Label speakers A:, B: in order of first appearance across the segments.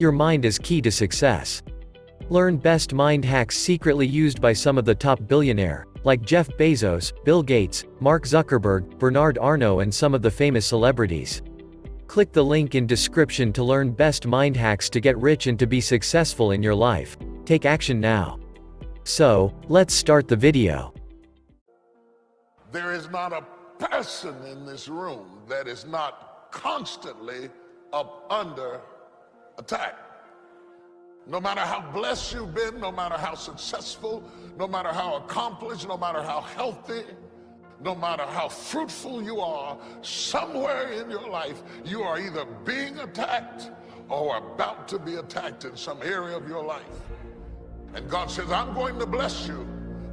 A: Your mind is key to success. Learn best mind hacks secretly used by some of the top billionaires, like Jeff Bezos, Bill Gates, Mark Zuckerberg, Bernard Arnault and some of the famous celebrities. Click the link in description to learn best mind hacks to get rich and to be successful in your life. Take action now. So, let's start the video.
B: There is not a person in this room that is not constantly up under attack. No matter how blessed you've been, no matter how successful, no matter how accomplished, no matter how healthy, no matter how fruitful you are, somewhere in your life, you are either being attacked or about to be attacked in some area of your life. And God says, I'm going to bless you,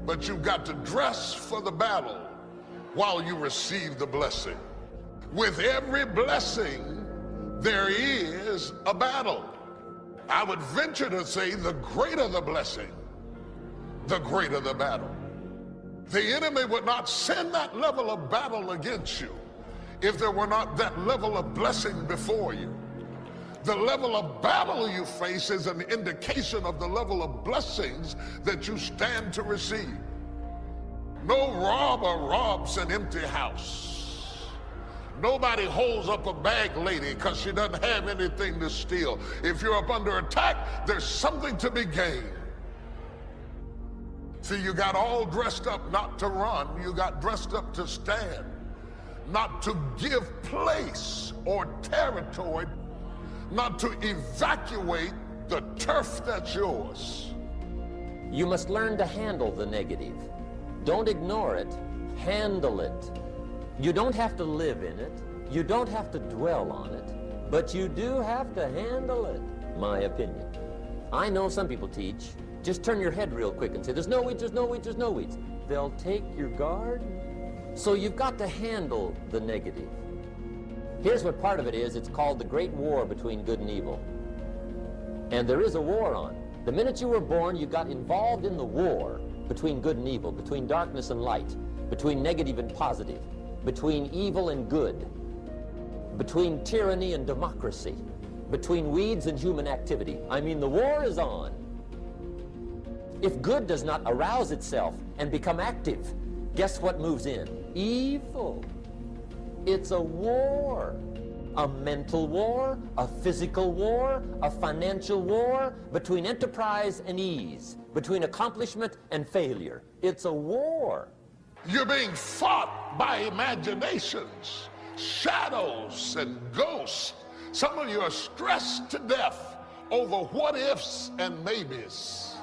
B: but you've got to dress for the battle while you receive the blessing. With every blessing, there is a battle. I would venture to say the greater the blessing, the greater the battle. The enemy would not send that level of battle against you if there were not that level of blessing before you. The level of battle you face is an indication of the level of blessings that you stand to receive. No robber robs an empty house. Nobody holds up a bag lady because she doesn't have anything to steal. If you're up under attack, there's something to be gained. See, you got all dressed up not to run, you got dressed up to stand, not to give place or territory, not to evacuate the turf that's yours.
C: You must learn to handle the negative. Don't ignore it, handle it. You don't have to live in it, you don't have to dwell on it, but you do have to handle it, my opinion. I know some people teach, just turn your head real quick and say, there's no weeds, there's no weeds, there's no weeds. They'll take your garden. So you've got to handle the negative. Here's what part of it is. It's called the great war between good and evil. And there is a war on. The minute you were born, you got involved in the war between good and evil, between darkness and light, between negative and positive, between evil and good, between tyranny and democracy, between weeds and human activity. I mean, the war is on. If good does not arouse itself and become active, guess what moves in? Evil. It's a war. A mental war, a physical war, a financial war, between enterprise and ease, between accomplishment and failure. It's a war.
B: You're being fought by imaginations, shadows, and ghosts. Some of you are stressed to death over what ifs and maybes.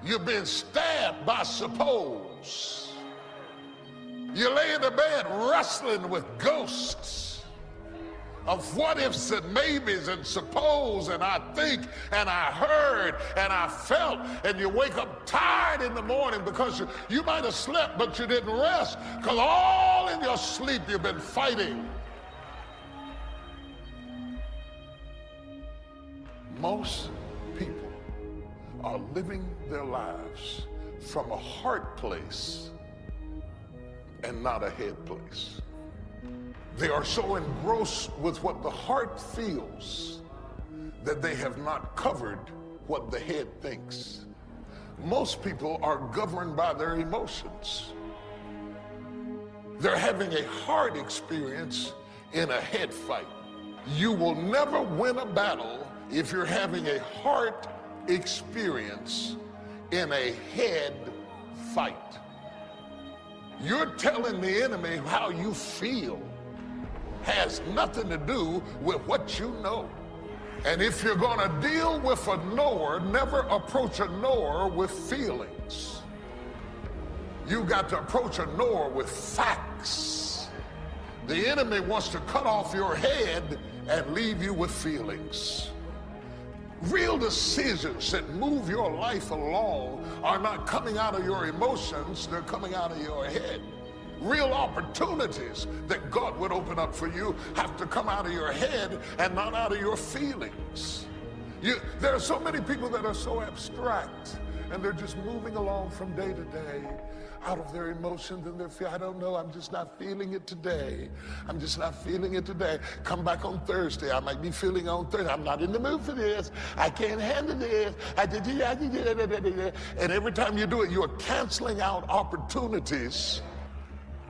B: You're being stabbed by suppose. You lay in the bed wrestling with ghosts of what ifs and maybes and suppose and I think and I heard and I felt, and you wake up tired in the morning because you might have slept but you didn't rest, because all in your sleep you've been fighting. Most people are living their lives from a heart place and not a head place. They are so engrossed with what the heart feels that they have not covered what the head thinks. Most people are governed by their emotions. They're having a heart experience in a head fight. You will never win a battle if you're having a heart experience in a head fight. You're telling the enemy how you feel has nothing to do with what you know. And if you're going to deal with a knower, never approach a knower with feelings. You got to approach a knower with facts. The enemy wants to cut off your head and leave you with feelings. Real decisions that move your life along are not coming out of your emotions, they're coming out of your head. Real opportunities that God would open up for you have to come out of your head and not out of your feelings. There are so many people that are so abstract and they're just moving along from day to day out of their emotions and their fear. I don't know, I'm just not feeling it today. I'm just not feeling it today. Come back on Thursday. I might be feeling on Thursday. I'm not in the mood for this. I can't handle this. And every time you do it, you're canceling out opportunities.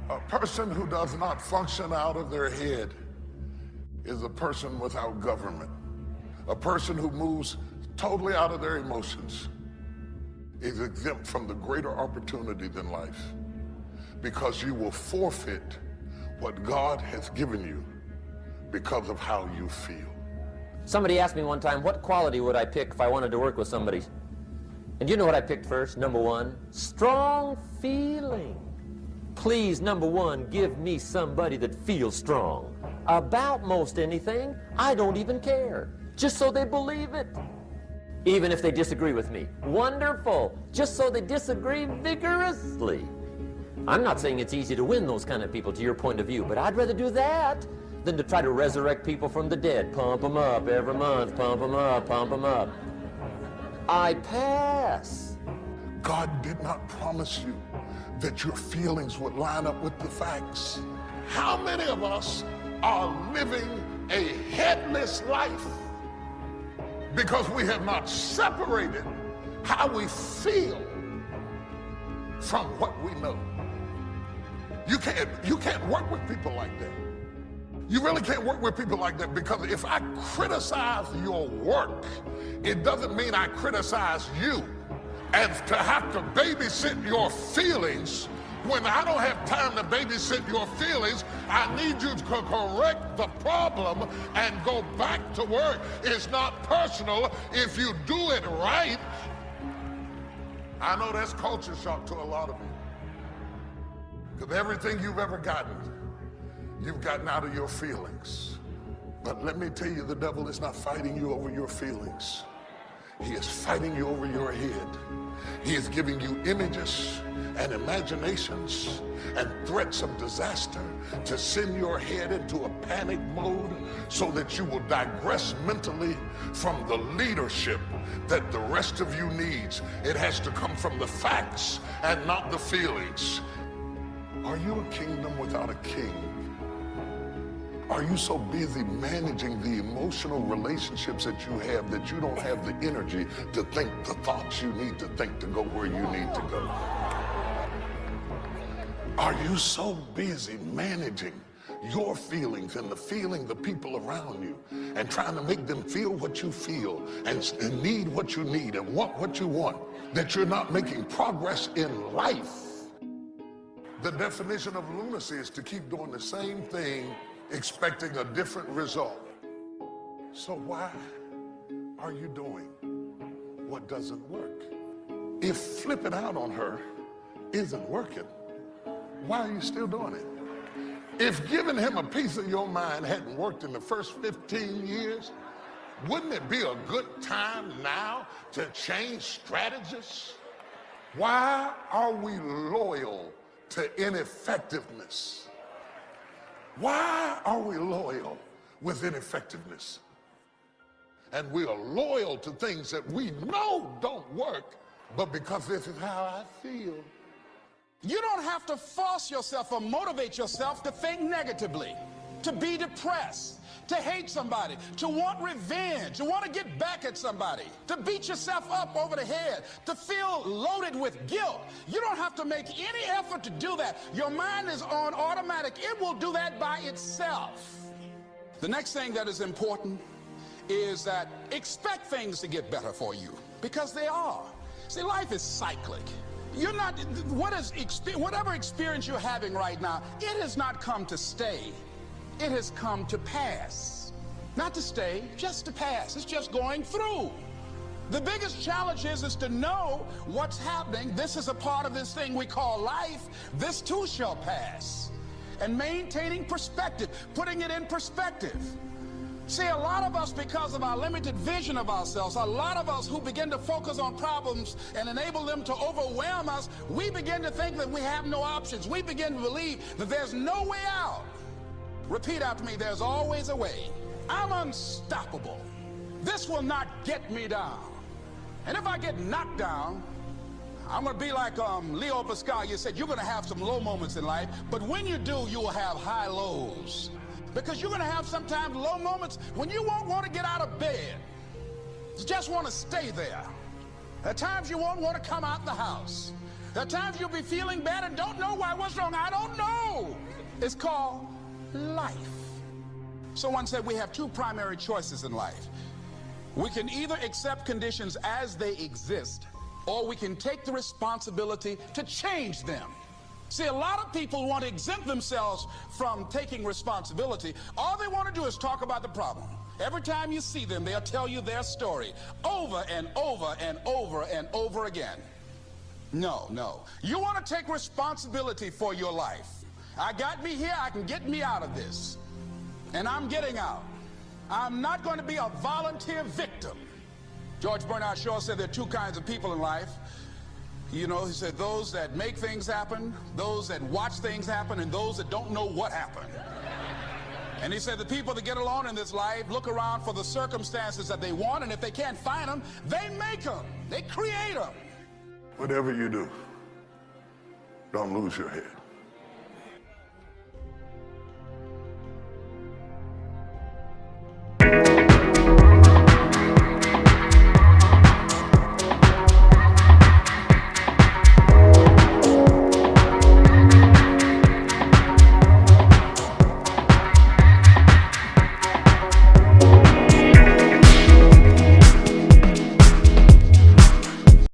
B: A person who does not function out of their head is a person without government. A person who moves totally out of their emotions is exempt from the greater opportunity than life, because you will forfeit what God has given you because of how you feel.
C: Somebody asked me one time, what quality would I pick if I wanted to work with somebody? And you know what I picked first? Number one, strong feeling. Please, number one, give me somebody that feels strong about most anything. I don't even care, just so they believe it. Even if they disagree with me, wonderful, just so they disagree vigorously. I'm not saying it's easy to win those kind of people to your point of view, but I'd rather do that than to try to resurrect people from the dead. Pump them up every month, pump them up, pump them up. I pass.
B: God did not promise you that your feelings would line up with the facts. How many of us are living a headless life because we have not separated how we feel from what we know? You can't work with people like that. You really can't work with people like that, because if I criticize your work, it doesn't mean I criticize you. And to have to babysit your feelings, when I don't have time to babysit your feelings, I need you to correct the problem and go back to work. It's not personal if you do it right. I know that's culture shock to a lot of you, because everything you've ever gotten, you've gotten out of your feelings. But let me tell you, the devil is not fighting you over your feelings. He is fighting you over your head. He is giving you images and imaginations and threats of disaster to send your head into a panic mode so that you will digress mentally from the leadership that the rest of you needs. It has to come from the facts and not the feelings. Are you a kingdom without a king? Are you so busy managing the emotional relationships that you have that you don't have the energy to think the thoughts you need to think to go where you need to go? Are you so busy managing your feelings and the feeling the people around you and trying to make them feel what you feel and need what you need and want what you want, that you're not making progress in life? The definition of lunacy is to keep doing the same thing expecting a different result. So why are you doing what doesn't work? If flipping out on her isn't working, why are you still doing it? If giving him a piece of your mind hadn't worked in the first 15 years, wouldn't it be a good time now to change strategies? Why are we loyal to ineffectiveness? Why are we loyal with ineffectiveness? And we are loyal to things that we know don't work, but because this is how I feel.
D: You don't have to force yourself or motivate yourself to think negatively, to be depressed, to hate somebody, to want revenge, to want to get back at somebody, to beat yourself up over the head, to feel loaded with guilt. You don't have to make any effort to do that. Your mind is on automatic. It will do that by itself. The next thing that is important is that expect things to get better for you, because they are. See, life is cyclic. You're not, whatever experience you're having right now, it has not come to stay. It has come to pass. Not to stay, just to pass. It's just going through. The biggest challenge is to know what's happening. This is a part of this thing we call life. This too shall pass. And maintaining perspective, putting it in perspective. See, a lot of us, because of our limited vision of ourselves, a lot of us who begin to focus on problems and enable them to overwhelm us, we begin to think that we have no options. We begin to believe that there's no way out. Repeat after me, there's always a way. I'm unstoppable. This will not get me down. And if I get knocked down, I'm going to be like Leo Pascal. You said you're going to have some low moments in life, but when you do, you will have high lows. Because you're going to have sometimes low moments when you won't want to get out of bed. You just want to stay there. There are times you won't want to come out the house. There are times you'll be feeling bad and don't know why. What's wrong? I don't know. It's called life. Someone said we have two primary choices in life. We can either accept conditions as they exist, or we can take the responsibility to change them. See, a lot of people want to exempt themselves from taking responsibility. All they want to do is talk about the problem. Every time you see them, they'll tell you their story over and over and over and over again. No, no. You want to take responsibility for your life. I got me here, I can get me out of this. And I'm getting out. I'm not going to be a volunteer victim. George Bernard Shaw said there are two kinds of people in life. You know, he said those that make things happen, those that watch things happen, and those that don't know what happened. And he said the people that get along in this life look around for the circumstances that they want, and if they can't find them, they make them. They create them.
B: Whatever you do, don't lose your head.